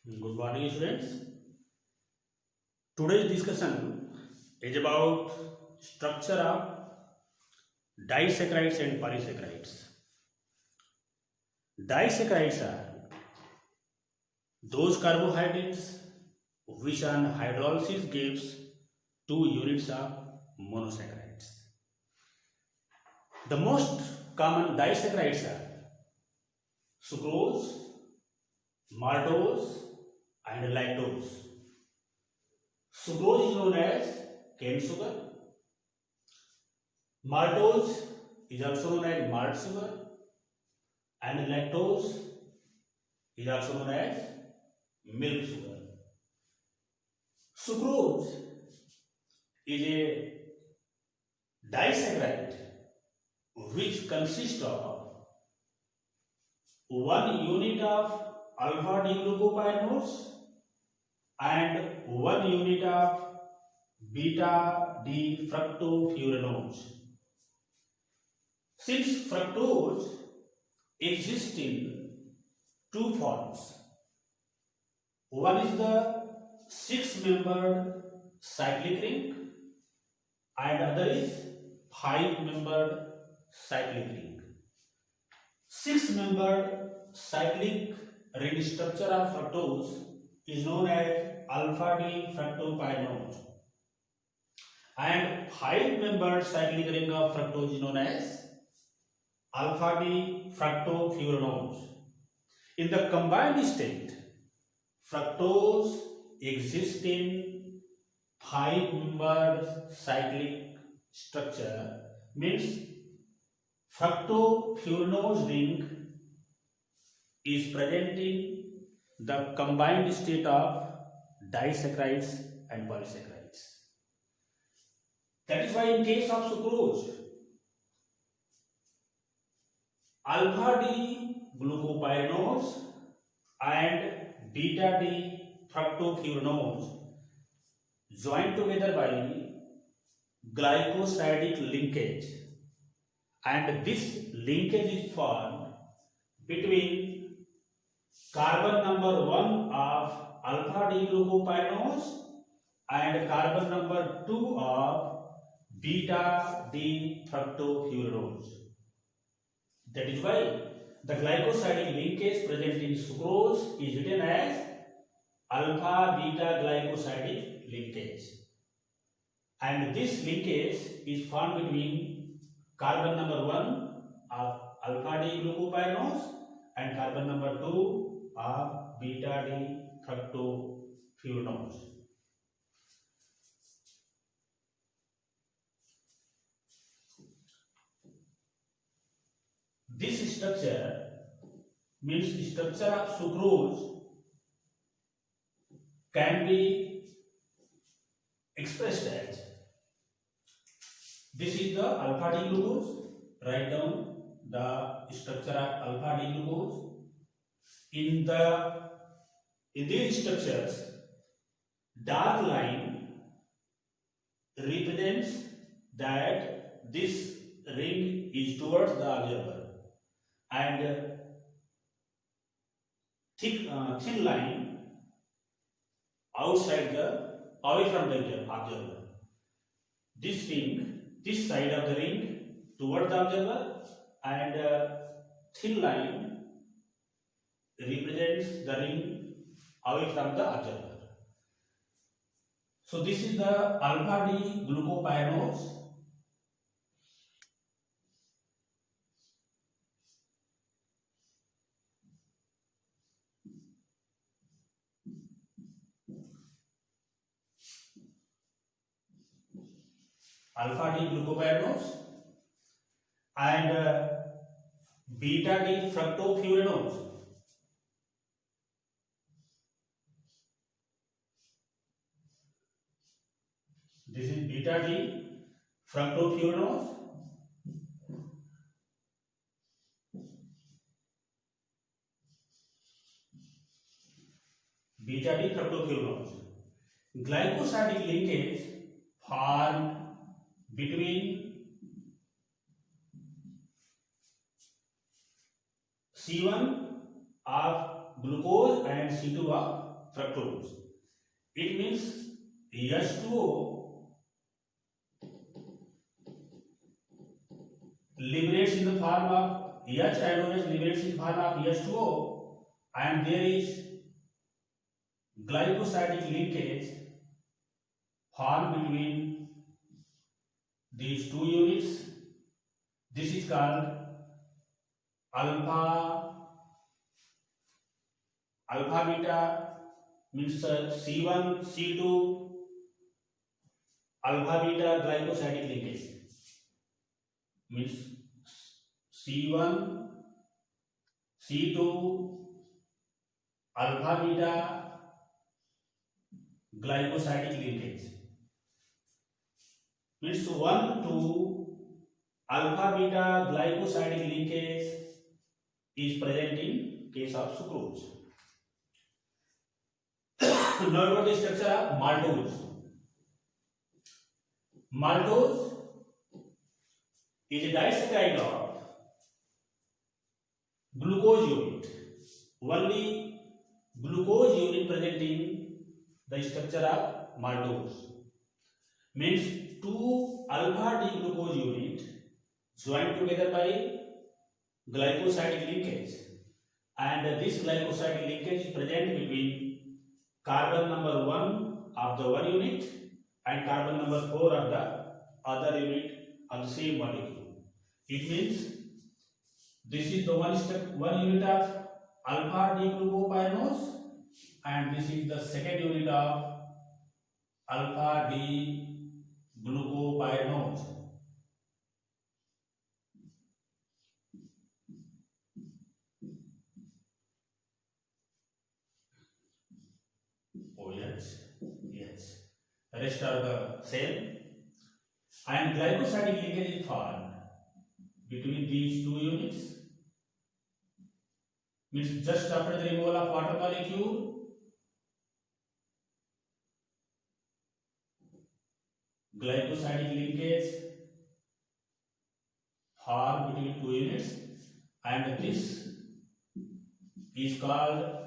Good morning, students. Today's discussion is about structure of disaccharides and polysaccharides. Disaccharides are those carbohydrates which on hydrolysis gives 2 units of monosaccharides. The most common disaccharides are sucrose, maltose, and lactose. Sucrose is known as cane sugar. Maltose is also known as malt sugar, and lactose is also known as milk sugar. Sucrose is a disaccharide which consists of 1 unit of alpha D glucopyranose and 1 unit of beta D fructofuranose. Since fructose exists in two forms, one is the six-membered cyclic ring and other is five-membered cyclic ring. Six-membered cyclic ring structure of fructose is known as alpha D fructopyranose, and five-membered cyclic ring of fructose is known as alpha D fructofuranose. In the combined state, fructose exists in five-membered cyclic structure, means fructofuranose ring is present in the combined state of disaccharides and polysaccharides. That is why in case of sucrose, alpha D glucopyranose and beta D fructofuranose join together by glycosidic linkage, and this linkage is formed between carbon number 1 of alpha D glucopyranose and carbon number 2 of beta D fructofuranose. That is why the glycosidic linkage present in sucrose is written as alpha beta glycosidic linkage, and this linkage is formed between carbon number 1 of alpha D glucopyranose and carbon number 2 of beta D fructofuranose. This structure means structure of sucrose can be expressed as, this is the alpha D glucose. Write down the structure of alpha D glucose. In these structures, dark line represents that this ring is towards the observer, and thin line away from the observer. This side of the ring towards the observer, and thin line represents the ring away from the observer. So this is the alpha D glucopyranose. Alpha D glucopyranose and beta D fructofuranose. This is beta D fructofuranose, beta D fructofuranose. Glycosidic linkage formed between C1 of glucose and C2 of fructose. It means H2O liberates in the form of H and OH liberates in the form of H2O, and there is glycosidic linkage formed between these two units. This is called alpha beta, means C1 C2 alpha beta glycosidic linkage, means C1 C2 alpha beta glycosidic linkage, means 1 to alpha beta glycosidic linkage is present in case of sucrose. Now about the structure of maltose. Maltose is a disaccharide of glucose unit. Only glucose unit present in the structure of maltose. Means two alpha D glucose unit joined together by glycosidic linkage, and this glycosidic linkage is present between carbon number 1 of the one unit and carbon number 4 of the other unit of the same molecule. It means this is the one unit of alpha D glucopyranose, and this is the second unit of alpha D glucopyranose. Yes. The rest are the same. And glycosidic linkage is formed between these two units. Means just after the removal of water molecule, glycosidic linkage formed between two units, and this is called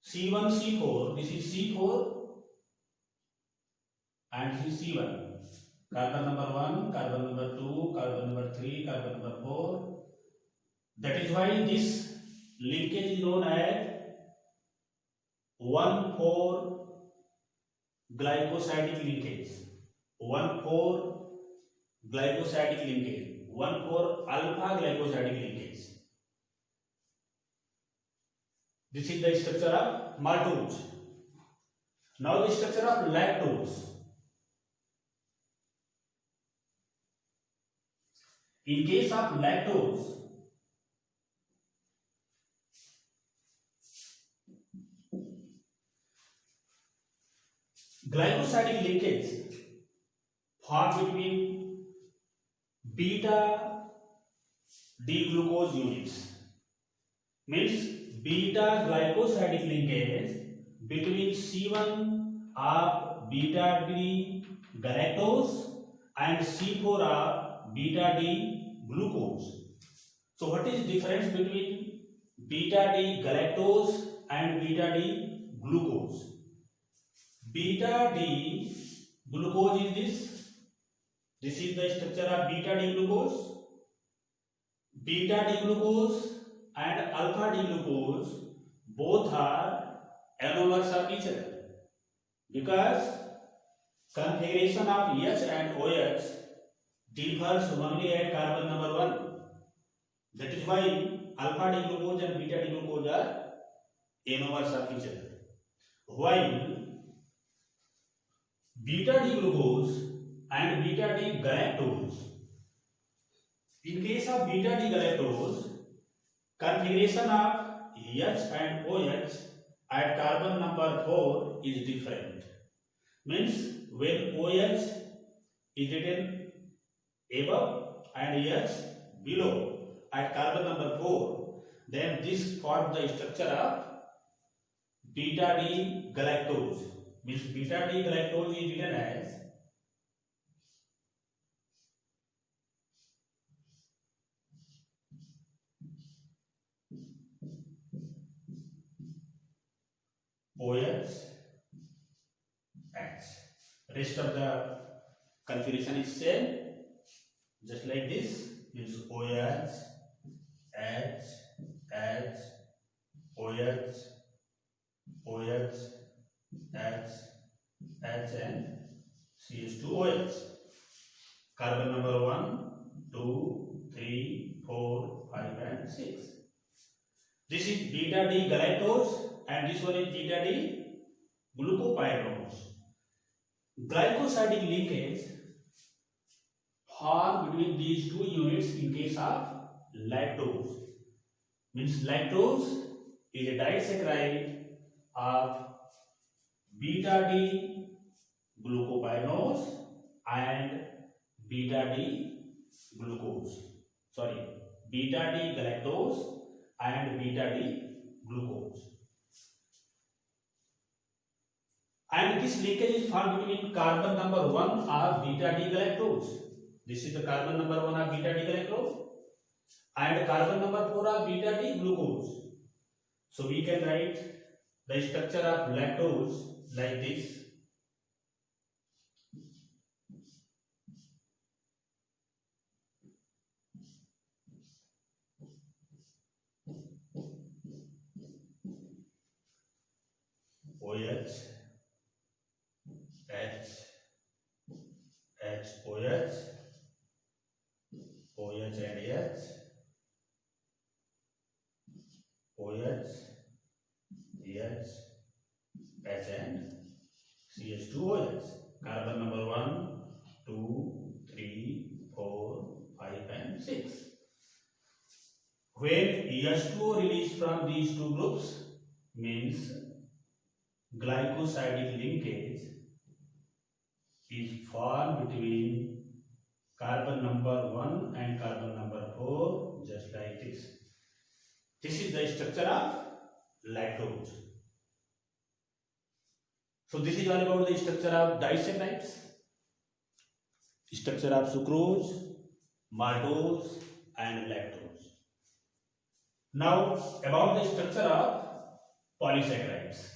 C1 C4. This is C4 and this is C1. Carbon number 1, carbon number 2, carbon number 3, carbon number 4. That is why this linkage is known as 1,4 glycosidic linkage. 1,4 glycosidic linkage. 1,4 alpha glycosidic linkage. This is the structure of maltose. Now the structure of lactose. In case of lactose, glycosidic linkage formed between beta D glucose units. Means beta glycosidic linkage between C1 of beta D galactose and C4 of beta D glucose. So what is the difference between beta D galactose and beta D glucose? Beta D glucose is this. This is the structure of beta D glucose. Beta D glucose and alpha D glucose both are anomers of each other, because configuration of H and OH differs only at carbon number 1. That is why alpha D glucose and beta D glucose are anomers of each other. While beta D glucose and beta D galactose, in case of beta D galactose, configuration of H and OH at carbon number 4 is different. Means when OH is written above and H below at carbon number 4, then this forms the structure of beta D galactose. Means beta D galactose is written as OH, H. Rest of the configuration is same, just like this. Means OH, H, H, OH, OH, H, H and CH2OH. Carbon number 1, 2, 3, 4, 5 and 6. This is beta D galactose and this one is beta D glucopyranose. Glycosidic linkage form between these two units in case of lactose. Means lactose is a disaccharide of beta D glucopyranose and beta D glucose. Beta D galactose and beta D glucose. And this linkage is found between carbon number 1 of beta D galactose. This is the carbon number 1 of beta D galactose and carbon number 4 of beta D glucose. So we can write the structure of lactose like this. OH, H, H, OH, OH and H, OH, H, H and CH2OH. Carbon number 1, 2, 3, 4, 5 and 6. When H2O released from these two groups means glycosidic linkage is formed between carbon number 1 and carbon number 4, just like this. This is the structure of lactose. So this is all about the structure of disaccharides, structure of sucrose, maltose and lactose. Now about the structure of polysaccharides.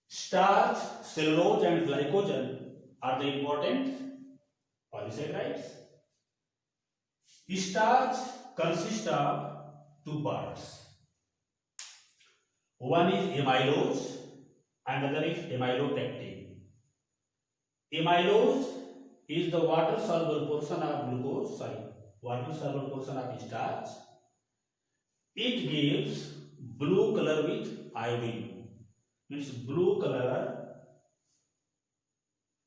Starch, cellulose and glycogen are the important polysaccharides. Starch consists of two parts. One is amylose and other is amylopectin. Amylose is the water soluble portion of glucose, water soluble portion of starch. It gives blue color with iodine. Means blue color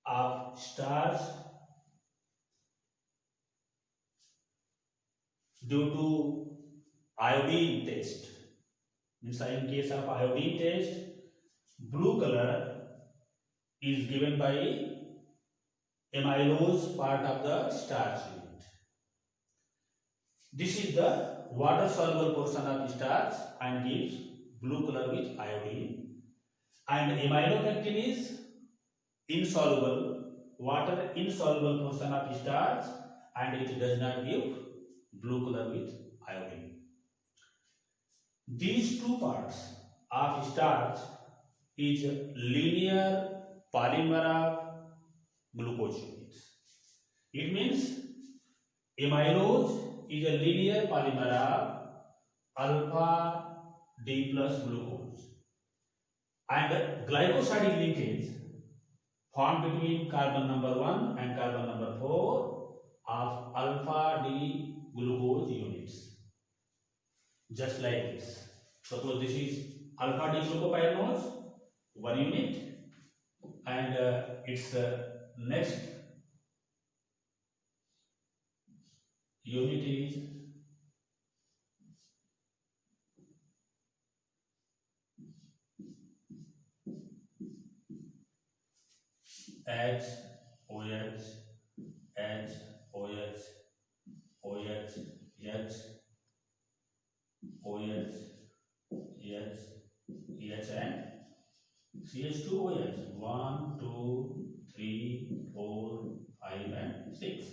of starch due to iodine test. Means in case of iodine test, blue color is given by amylose part of the starch unit. This is the water soluble portion of starch and gives blue color with iodine. And amylopectin is insoluble, water insoluble portion of starch and it does not give blue color with iodine. These two parts of starch is linear polymer of glucose units. It means amylose is a linear polymer of alpha D plus glucose. And glycosidic linkage formed between carbon number 1 and carbon number 4 of alpha D glucose units. Just like this. Suppose this is alpha D glucopyranose, 1 unit, and its next unit is H, OH, H, OH, OH, H, OH, H, H and CH2OH. 1, 2, 3, 4, 5 and 6.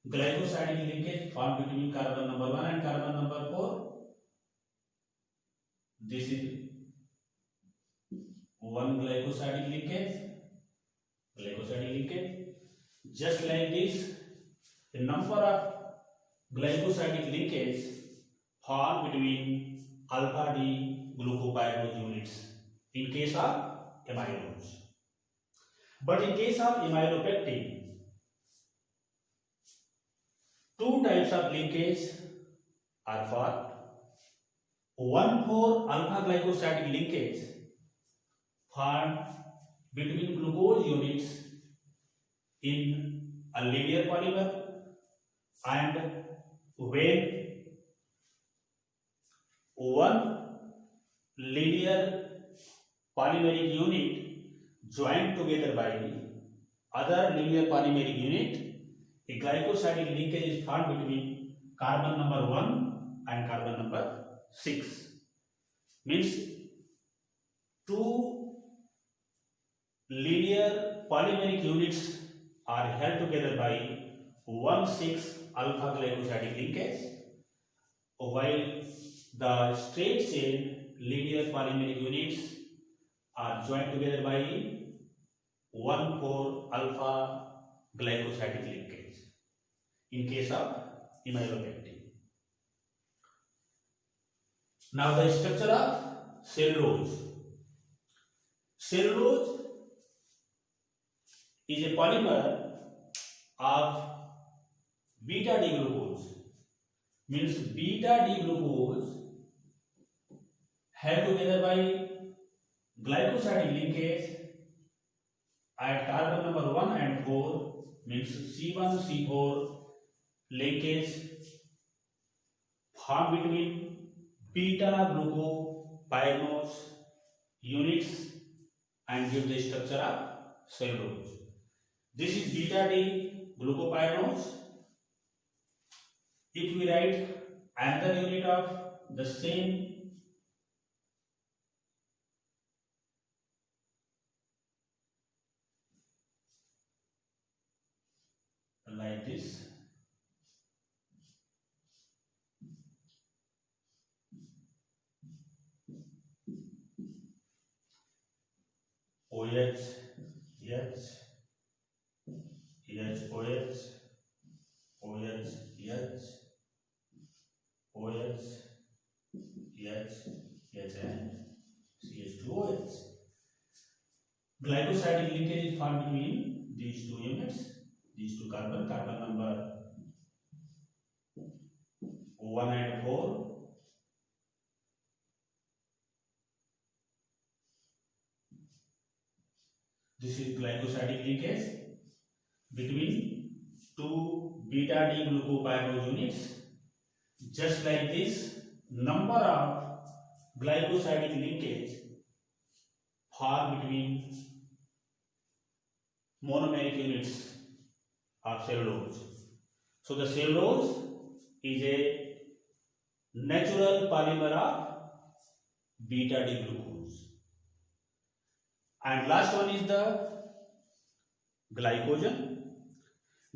Glycosidic linkage formed between carbon number 1 and carbon number 4 this is one glycosidic linkage. Just like this, the number of glycosidic linkage formed between alpha D glucopyrrose units in case of amylose. But in case of amylopectin, two types of linkage are formed. One for alpha glycosidic linkage formed between glucose units in a linear polymer, and when one linear polymeric unit joined together by other linear polymeric unit, a glycosidic linkage is formed between carbon number 1 and carbon number 6. Means two linear polymeric units are held together by 1,6 alpha glycosidic linkage, while the straight chain linear polymeric units are joined together by 1,4 alpha glycosidic linkage in case of amylopectin. Now the structure of cellulose. Cellulose is a polymer of beta D glucose. Means beta D glucose held together by glycosidic linkage at carbon number 1 and 4, means C1C4 linkage formed between beta glucopyrrose units and give the structure of cellulose. This is beta D glucopyrrose. If we write another unit of the same like this, OH, H, OH, OH, H, OH, H, and CH2OH. Glycosidic linkage is formed between these two units, these two carbon number 1 and 4. This is glycosidic linkage between two beta D glucopyrrose units. Just like this, number of glycosidic linkage formed between monomeric units of cellulose. So the cellulose is a natural polymer of beta D glucose. And last one is the glycogen.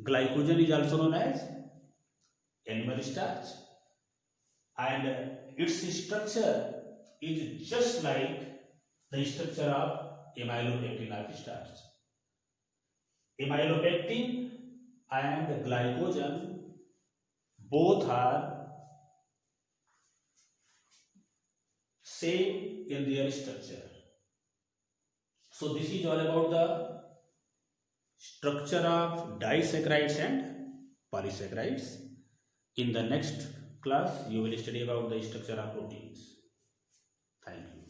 Glycogen is also known as animal starch, and its structure is just like the structure of amylopectin of starch. Amylopectin and glycogen both are same in their structure. So this is all about the structure of disaccharides and polysaccharides. In the next class, you will study about the structure of proteins. Thank you.